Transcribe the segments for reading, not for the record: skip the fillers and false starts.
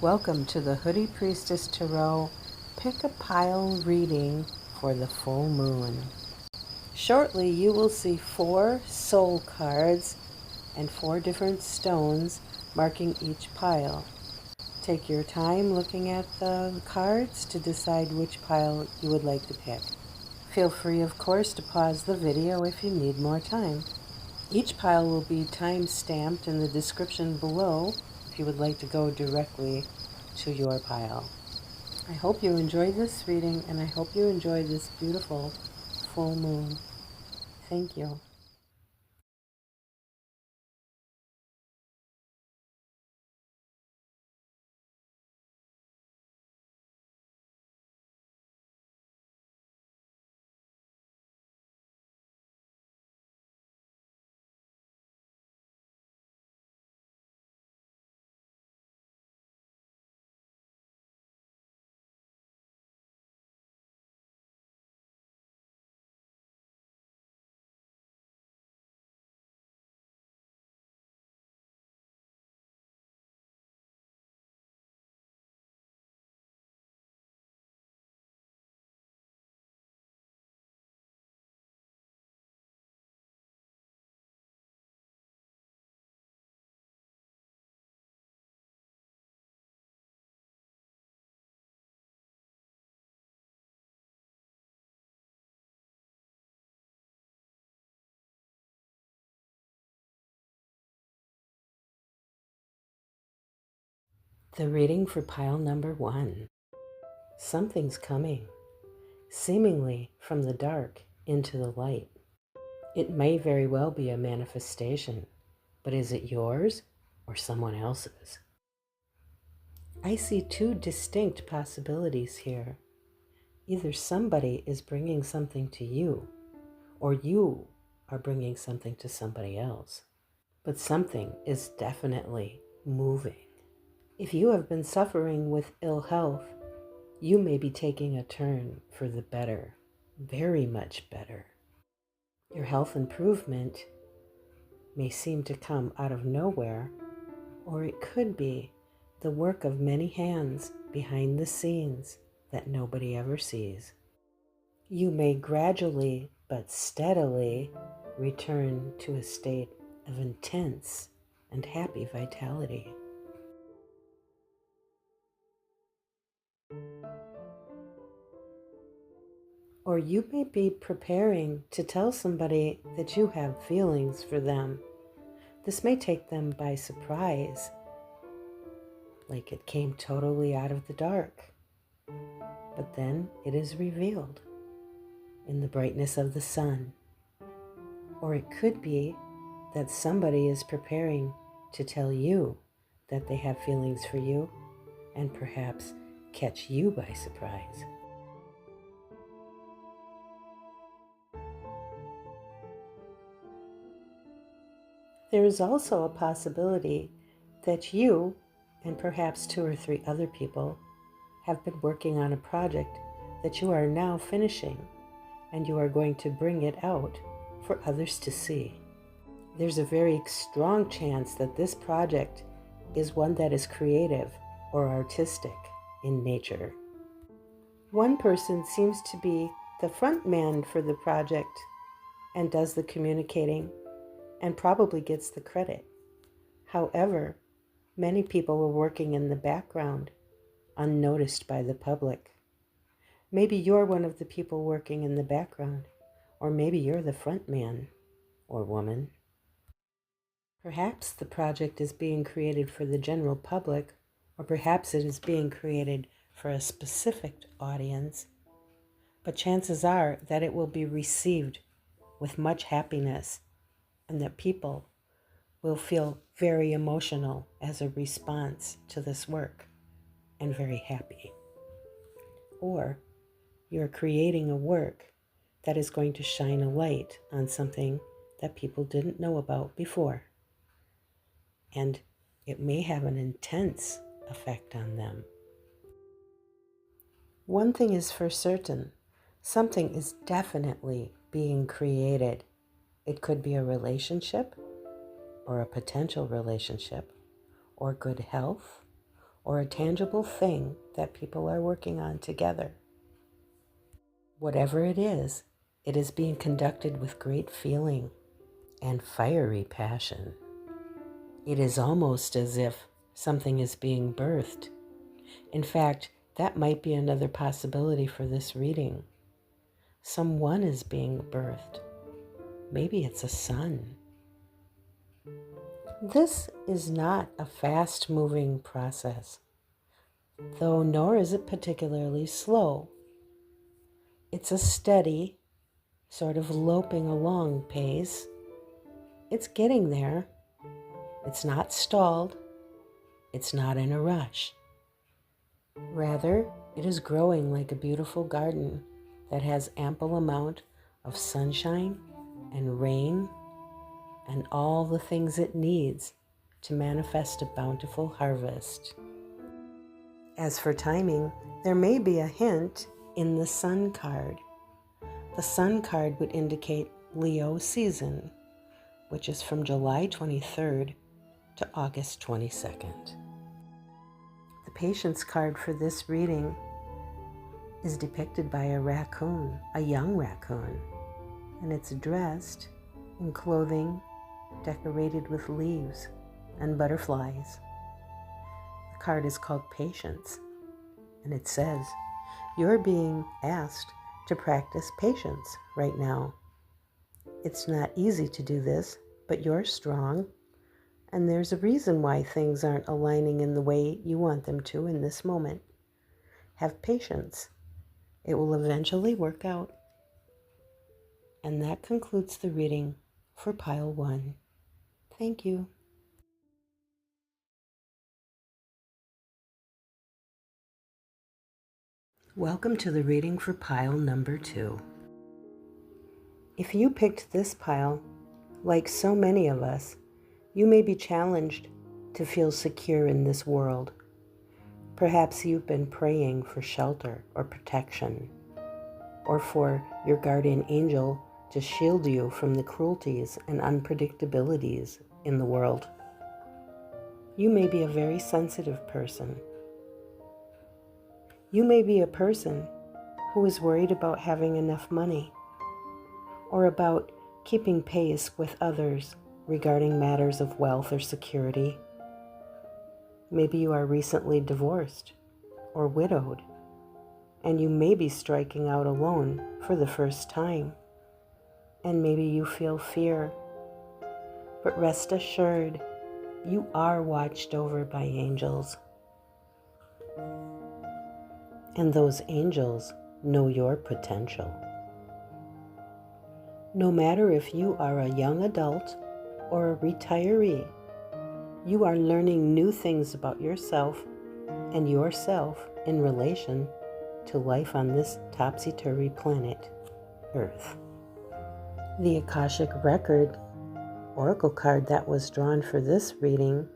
Welcome to the Hoodie Priestess Tarot Pick a Pile reading for the full moon. Shortly you will see 4 soul cards and 4 different stones marking each pile. Take your time looking at the cards to decide which pile you would like to pick. Feel free, of course, to pause the video if you need more time. Each pile will be time-stamped in the description below if you would like to go directly to your pile. I hope you enjoy this reading, and I hope you enjoy this beautiful full moon. Thank you. The reading for pile number 1. Something's coming, seemingly from the dark into the light. It may very well be a manifestation, but is it yours or someone else's? I see 2 distinct possibilities here. Either somebody is bringing something to you, or you are bringing something to somebody else. But something is definitely moving. If you have been suffering with ill health, you may be taking a turn for the better, very much better. Your health improvement may seem to come out of nowhere, or it could be the work of many hands behind the scenes that nobody ever sees. You may gradually but steadily return to a state of intense and happy vitality. Or you may be preparing to tell somebody that you have feelings for them. This may take them by surprise, like it came totally out of the dark. But then it is revealed in the brightness of the sun. Or it could be that somebody is preparing to tell you that they have feelings for you and perhaps catch you by surprise. There is also a possibility that you and perhaps 2 or 3 other people have been working on a project that you are now finishing, and you are going to bring it out for others to see. There's a very strong chance that this project is one that is creative or artistic in nature. One person seems to be the front man for the project and does the communicating and probably gets the credit. However, many people were working in the background, unnoticed by the public. Maybe you're one of the people working in the background, or maybe you're the front man or woman. Perhaps the project is being created for the general public, or perhaps it is being created for a specific audience, but chances are that it will be received with much happiness and that people will feel very emotional as a response to this work and very happy. Or you're creating a work that is going to shine a light on something that people didn't know about before. And it may have an intense effect on them. One thing is for certain, something is definitely being created. It could be a relationship, or a potential relationship, or good health, or a tangible thing that people are working on together. Whatever it is being conducted with great feeling and fiery passion. It is almost as if something is being birthed. In fact, that might be another possibility for this reading. Someone is being birthed. Maybe it's a son. This is not a fast-moving process, though nor is it particularly slow. It's a steady, sort of loping along pace. It's getting there. It's not stalled. It's not in a rush. Rather, it is growing like a beautiful garden that has ample amount of sunshine and rain and all the things it needs to manifest a bountiful harvest. As for timing, there may be a hint in the Sun card. The Sun card would indicate Leo season, which is from July 23rd to August 22nd. The Patience card for this reading is depicted by a raccoon, a young raccoon, and it's dressed in clothing decorated with leaves and butterflies. The card is called Patience, and it says, "You're being asked to practice patience right now. It's not easy to do this, but you're strong, and there's a reason why things aren't aligning in the way you want them to in this moment. Have patience. It will eventually work out." And that concludes the reading for Pile 1. Thank you. Welcome to the reading for Pile number 2. If you picked this pile, like so many of us, you may be challenged to feel secure in this world. Perhaps you've been praying for shelter or protection, or for your guardian angel to shield you from the cruelties and unpredictabilities in the world. You may be a very sensitive person. You may be a person who is worried about having enough money, or about keeping pace with others regarding matters of wealth or security. Maybe you are recently divorced or widowed, and you may be striking out alone for the first time, and maybe you feel fear. But rest assured, you are watched over by angels. And those angels know your potential. No matter if you are a young adult or a retiree, you are learning new things about yourself and yourself in relation to life on this topsy-turvy planet, Earth. The Akashic Record oracle card that was drawn for this reading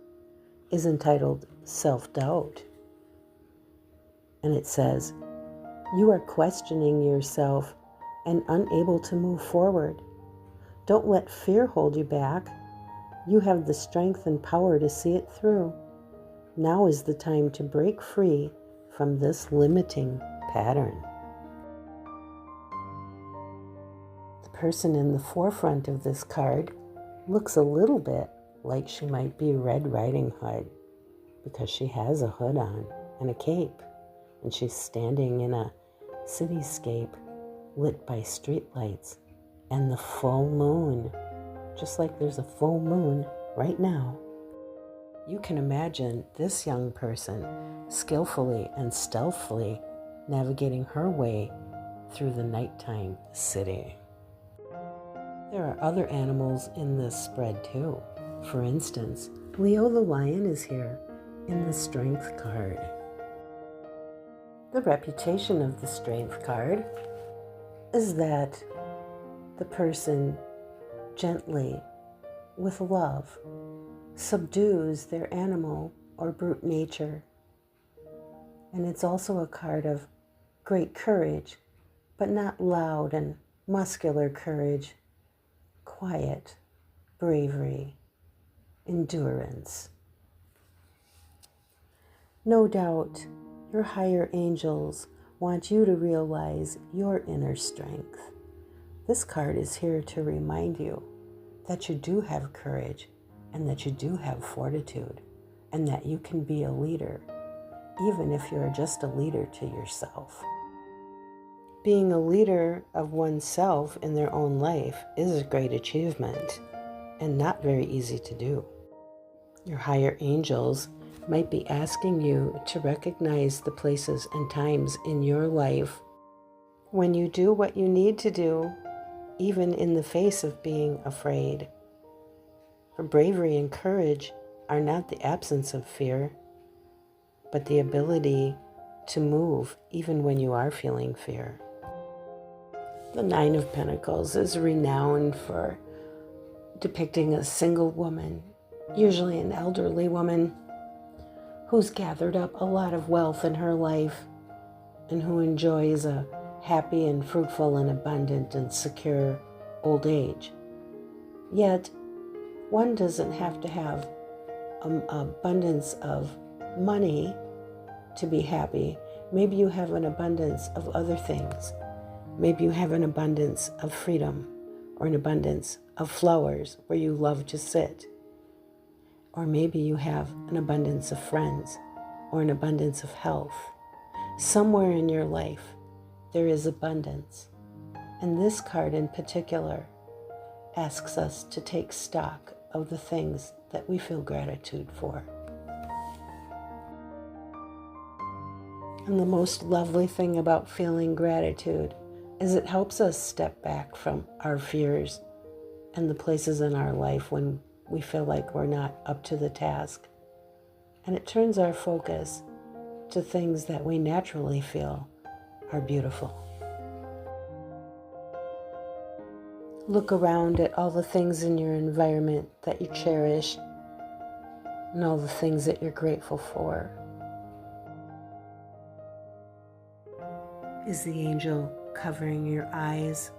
is entitled Self-Doubt. And it says, "You are questioning yourself and unable to move forward. Don't let fear hold you back. You have the strength and power to see it through. Now is the time to break free from this limiting pattern." The person in the forefront of this card looks a little bit like she might be Red Riding Hood, because she has a hood on and a cape, and she's standing in a cityscape lit by streetlights and the full moon, just like there's a full moon right now. You can imagine this young person skillfully and stealthily navigating her way through the nighttime city. There are other animals in this spread too. For instance, Leo the lion is here in the Strength card. The reputation of the Strength card is that the person gently, with love, subdues their animal or brute nature. And it's also a card of great courage, but not loud and muscular courage, quiet, bravery, endurance. No doubt, your higher angels want you to realize your inner strength. This card is here to remind you that you do have courage and that you do have fortitude and that you can be a leader, even if you're just a leader to yourself. Being a leader of oneself in their own life is a great achievement and not very easy to do. Your higher angels might be asking you to recognize the places and times in your life when you do what you need to do, even in the face of being afraid. For bravery and courage are not the absence of fear, but the ability to move even when you are feeling fear. The Nine of Pentacles is renowned for depicting a single woman, usually an elderly woman, who's gathered up a lot of wealth in her life and who enjoys a happy and fruitful and abundant and secure old age. Yet, one doesn't have to have an abundance of money to be happy. Maybe you have an abundance of other things. Maybe you have an abundance of freedom or an abundance of flowers where you love to sit. Or maybe you have an abundance of friends or an abundance of health. Somewhere in your life, there is abundance. And this card in particular asks us to take stock of the things that we feel gratitude for. And the most lovely thing about feeling gratitude is it helps us step back from our fears and the places in our life when we feel like we're not up to the task. And it turns our focus to things that we naturally feel are beautiful. Look around at all the things in your environment that you cherish and all the things that you're grateful for. Is the angel covering your eyes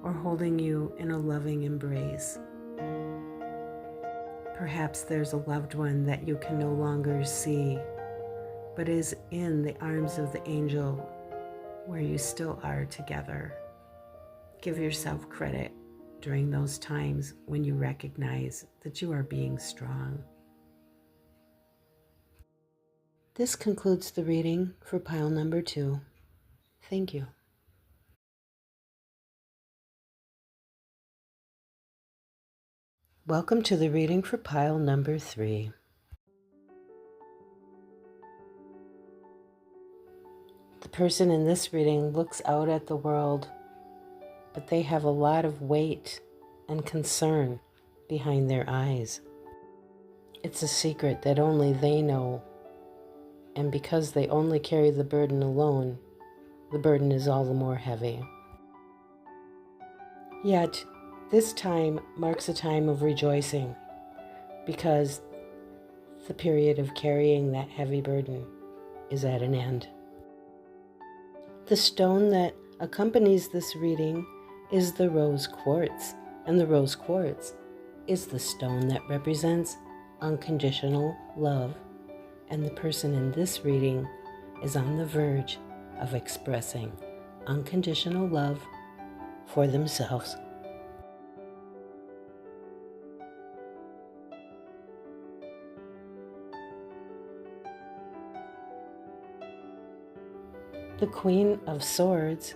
or holding you in a loving embrace? Perhaps there's a loved one that you can no longer see, but is in the arms of the angel where you still are together. Give yourself credit during those times when you recognize that you are being strong. This concludes the reading for pile number 2. Thank you. Welcome to the reading for pile number 3. The person in this reading looks out at the world, but they have a lot of weight and concern behind their eyes. It's a secret that only they know, and because they only carry the burden alone, the burden is all the more heavy. Yet, this time marks a time of rejoicing, because the period of carrying that heavy burden is at an end. The stone that accompanies this reading is the rose quartz, and the rose quartz is the stone that represents unconditional love, and the person in this reading is on the verge of expressing unconditional love for themselves. The Queen of Swords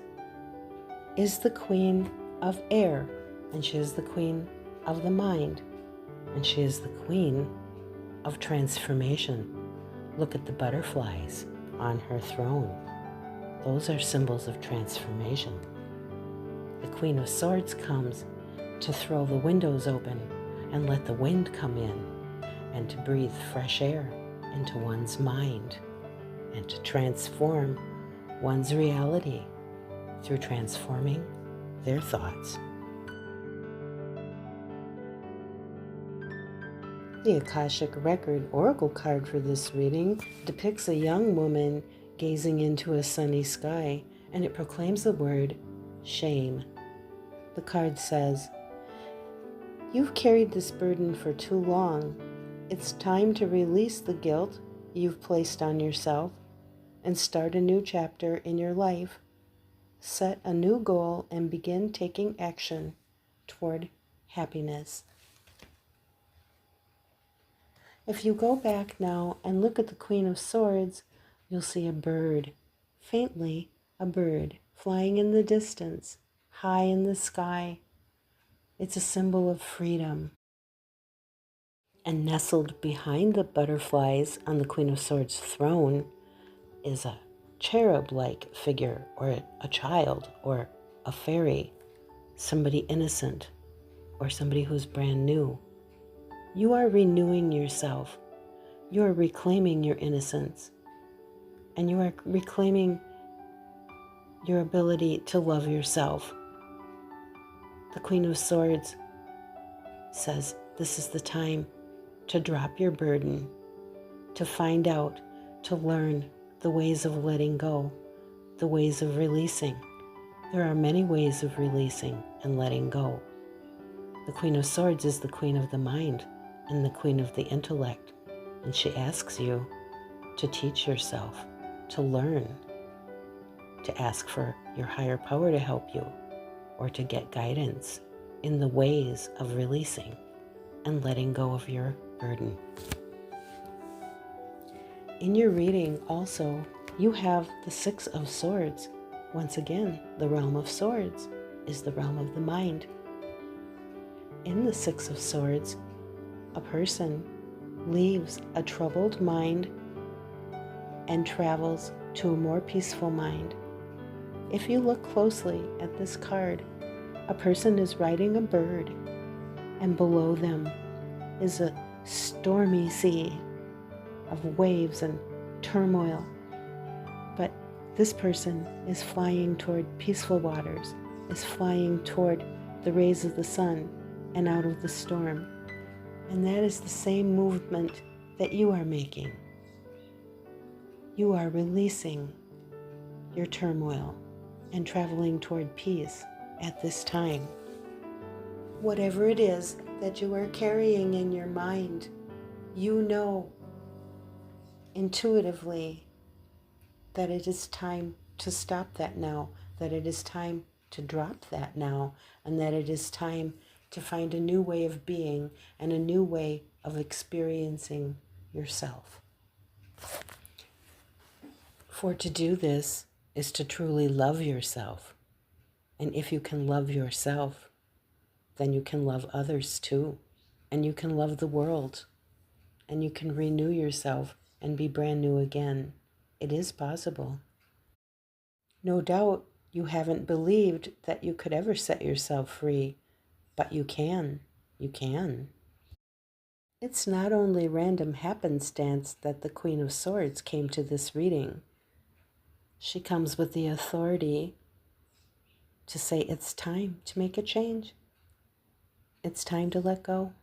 is the Queen of Air, and she is the Queen of the mind, and she is the Queen of transformation. Look at the butterflies on her throne. Those are symbols of transformation. The Queen of Swords comes to throw the windows open and let the wind come in, and to breathe fresh air into one's mind, and to transform one's reality through transforming their thoughts. The Akashic Record Oracle card for this reading depicts a young woman gazing into a sunny sky, and it proclaims the word shame. The card says, "You've carried this burden for too long. It's time to release the guilt you've placed on yourself and start a new chapter in your life. Set a new goal and begin taking action toward happiness. If you go back now and look at the Queen of Swords, you'll see a bird, faintly a bird, flying in the distance, high in the sky. It's a symbol of freedom. And nestled behind the butterflies on the Queen of Swords throne is a cherub-like figure, or a child, or a fairy, somebody innocent, or somebody who's brand new. You are renewing yourself. You are reclaiming your innocence. And you are reclaiming your ability to love yourself. The Queen of Swords says this is the time to drop your burden, to find out, to learn the ways of letting go, the ways of releasing. There are many ways of releasing and letting go. The Queen of Swords is the queen of the mind and the queen of the intellect, and she asks you to teach yourself, to learn, to ask for your higher power to help you, or to get guidance in the ways of releasing and letting go of your burden. In your reading also, you have the Six of Swords. Once again, the realm of swords is the realm of the mind. In the Six of Swords, a person leaves a troubled mind and travels to a more peaceful mind. If you look closely at this card, a person is riding a bird, and below them is a stormy sea of waves and turmoil. But this person is flying toward peaceful waters, is flying toward the rays of the sun and out of the storm. And that is the same movement that you are making. You are releasing your turmoil and traveling toward peace at this time. Whatever it is that you are carrying in your mind, you know intuitively that it is time to stop that now, that it is time to drop that now, and that it is time to find a new way of being and a new way of experiencing yourself. For to do this is to truly love yourself. And if you can love yourself, then you can love others too. And you can love the world. And you can renew yourself and be brand new again. It is possible. No doubt you haven't believed that you could ever set yourself free, but you can. You can. It's not only random happenstance that the Queen of Swords came to this reading. She comes with the authority to say it's time to make a change. It's time to let go.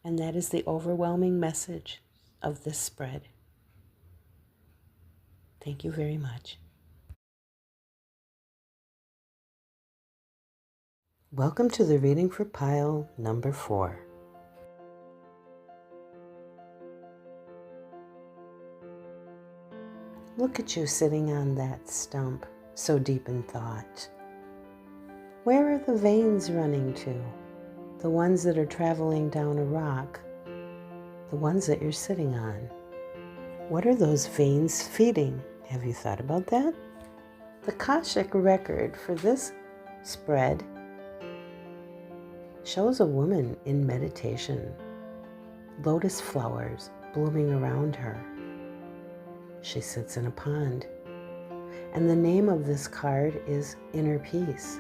And that is the overwhelming message of this spread. Thank you very much. Welcome to the reading for pile number 4. Look at you sitting on that stump, so deep in thought. Where are the veins running to? The ones that are traveling down a rock, the ones that you're sitting on. What are those veins feeding? Have you thought about that? The Akashic record for this spread shows a woman in meditation, lotus flowers blooming around her. She sits in a pond, and the name of this card is Inner Peace,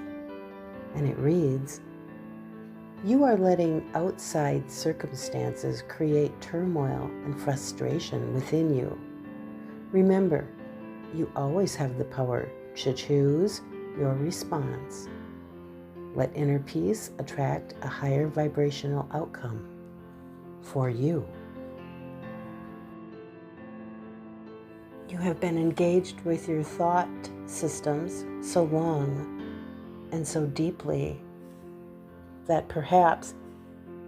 and it reads, "You are letting outside circumstances create turmoil and frustration within you. Remember, you always have the power to choose your response. Let inner peace attract a higher vibrational outcome for you." You have been engaged with your thought systems so long and so deeply that perhaps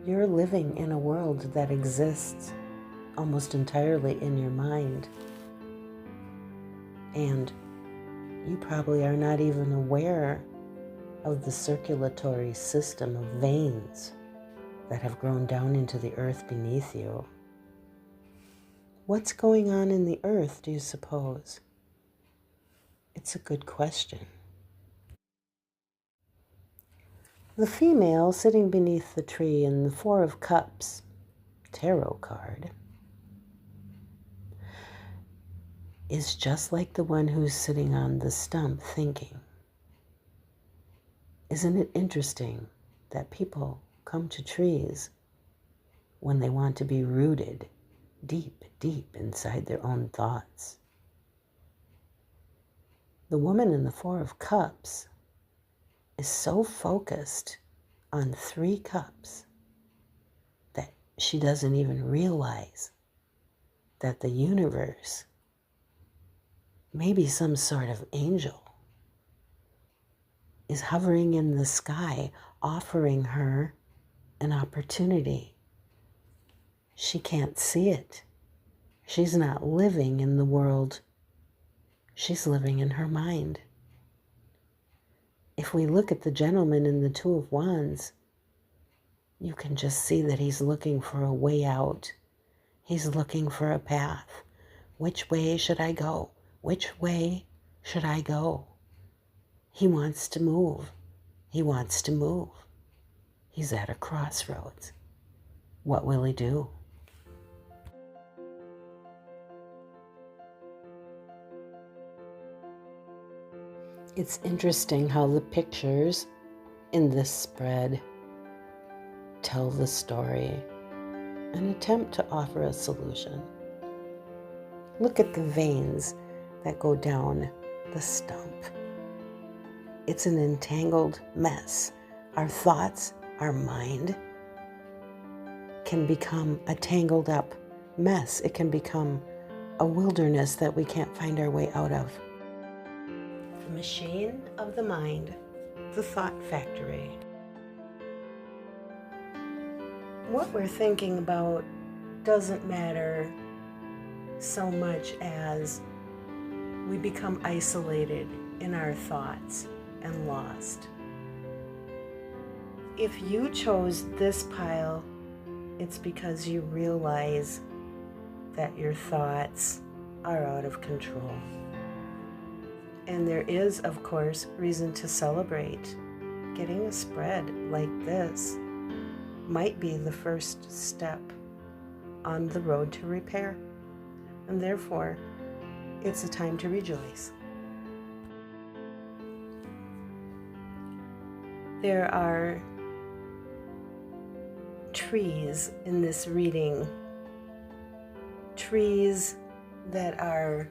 you're living in a world that exists almost entirely in your mind. And you probably are not even aware of the circulatory system of veins that have grown down into the earth beneath you. What's going on in the earth, do you suppose? It's a good question. The female sitting beneath the tree in the Four of Cups tarot card is just like the one who's sitting on the stump thinking. Isn't it interesting that people come to trees when they want to be rooted deep, deep inside their own thoughts? The woman in the Four of Cups is so focused on 3 cups that she doesn't even realize that the universe, maybe some sort of angel, is hovering in the sky, offering her an opportunity. She can't see it. She's not living in the world. She's living in her mind. If we look at the gentleman in the Two of Wands, you can just see that he's looking for a way out. He's looking for a path. Which way should I go? Which way should I go? He wants to move. He wants to move. He's at a crossroads. What will he do? It's interesting how the pictures in this spread tell the story and attempt to offer a solution. Look at the veins that go down the stump. It's an entangled mess. Our thoughts, our mind can become a tangled up mess. It can become a wilderness that we can't find our way out of. The machine of the mind, the thought factory. What we're thinking about doesn't matter so much as we become isolated in our thoughts and lost. If you chose this pile, it's because you realize that your thoughts are out of control. And there is, of course, reason to celebrate. Getting a spread like this might be the first step on the road to repair. And therefore, it's a time to rejoice. There are trees in this reading. Trees that are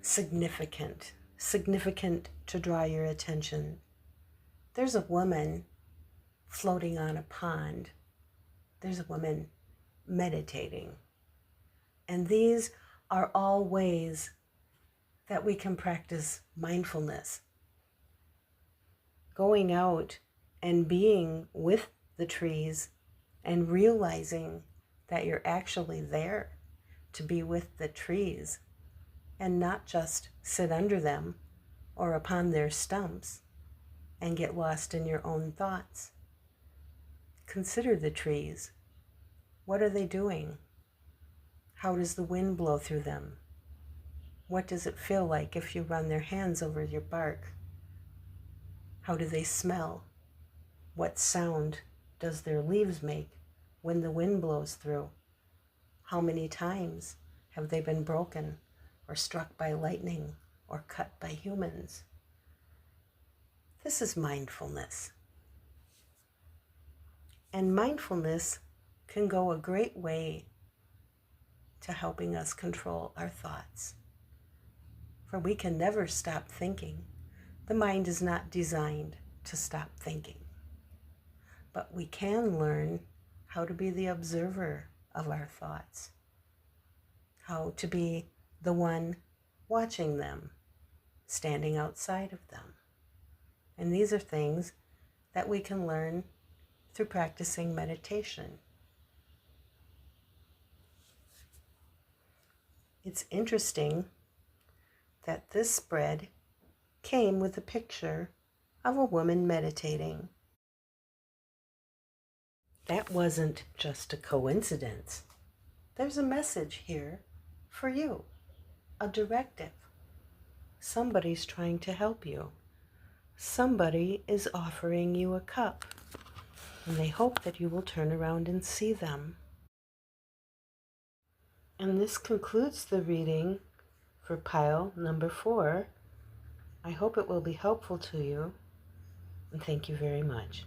significant to draw your attention. There's a woman floating on a pond. There's a woman meditating. And these are all ways that we can practice mindfulness. Going out and being with the trees and realizing that you're actually there to be with the trees and not just sit under them or upon their stumps and get lost in your own thoughts. Consider the trees. What are they doing? How does the wind blow through them? What does it feel like if you run their hands over your bark? How do they smell? What sound does their leaves make when the wind blows through? How many times have they been broken or struck by lightning or cut by humans? This is mindfulness. And mindfulness can go a great way to helping us control our thoughts. For we can never stop thinking. The mind is not designed to stop thinking. But we can learn how to be the observer of our thoughts, how to be the one watching them, standing outside of them. And these are things that we can learn through practicing meditation. It's interesting that this spread came with a picture of a woman meditating. That wasn't just a coincidence. There's a message here for you, a directive. Somebody's trying to help you. Somebody is offering you a cup, and they hope that you will turn around and see them. And this concludes the reading for pile number 4. I hope it will be helpful to you, and thank you very much.